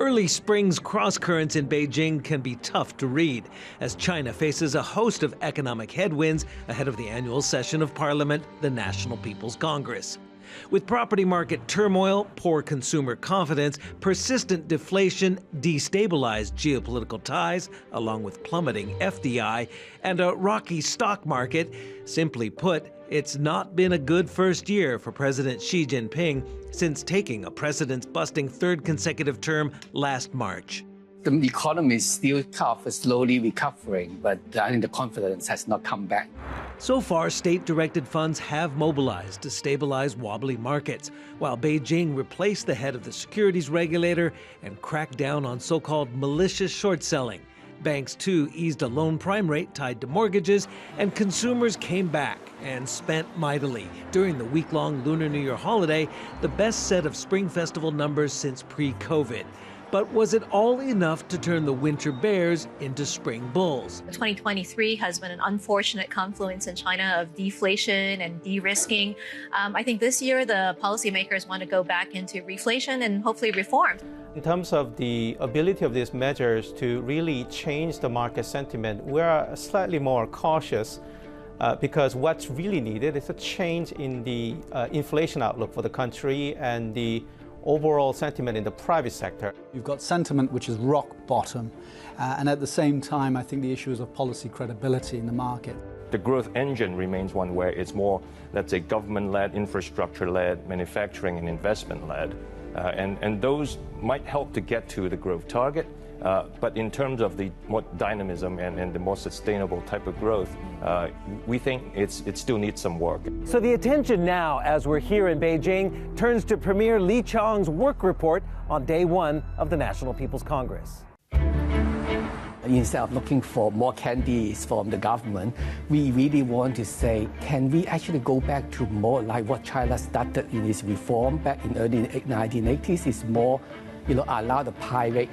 Early spring's crosscurrents in Beijing can be tough to read, as China faces a host of economic headwinds ahead of the annual session of Parliament, the National People's Congress. With property market turmoil, poor consumer confidence, persistent deflation, destabilized geopolitical ties, along with plummeting FDI, and a rocky stock market, simply put, it's not been a good first year for President Xi Jinping since taking a precedent-busting third consecutive term last March. The economy is still slowly recovering, but I think the confidence has not come back. So far, state-directed funds have mobilized to stabilize wobbly markets, while Beijing replaced the head of the securities regulator and cracked down on so-called malicious short selling. Banks, too, eased a loan prime rate tied to mortgages, and consumers came back and spent mightily. During the week-long Lunar New Year holiday, the best set of Spring Festival numbers since pre-COVID. But was it all enough to turn the winter bears into spring bulls? 2023 has been an unfortunate confluence in China of deflation and de-risking. I think this year the policymakers want to go back into reflation and hopefully reform. In terms of the ability of these measures to really change the market sentiment, we're slightly more cautious because what's really needed is a change in the inflation outlook for the country and the overall sentiment in the private sector. You've got sentiment which is rock bottom, and at the same time, I think the issue is of policy credibility in the market. The growth engine remains one where it's more, let's say, government-led, infrastructure-led, manufacturing and investment-led, and those might help to get to the growth target. But in terms of the more dynamism and the more sustainable type of growth, we think it still needs some work. So the attention now, as we're here in Beijing, turns to Premier Li Qiang's work report on day one of the National People's Congress. Instead of looking for more candies from the government, we really want to say, can we actually go back to more like what China started in its reform back in early 1980s? Is more, allow the private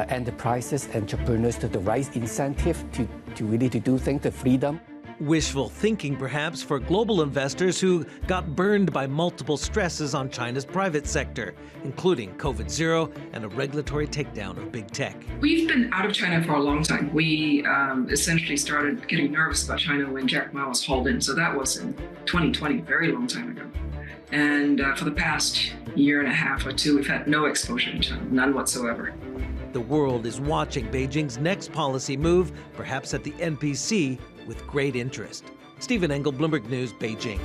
enterprises, entrepreneurs to the right incentive to really to do things, the freedom. Wishful thinking, perhaps, for global investors who got burned by multiple stresses on China's private sector, including COVID-0 and a regulatory takedown of big tech. We've been out of China for a long time. We essentially started getting nervous about China when Jack Ma was hauled in, so that was in 2020, a very long time ago. And for the past year and a half or two, we've had no exposure to China, none whatsoever. The world is watching Beijing's next policy move, perhaps at the NPC, with great interest. Stephen Engle, Bloomberg News, Beijing.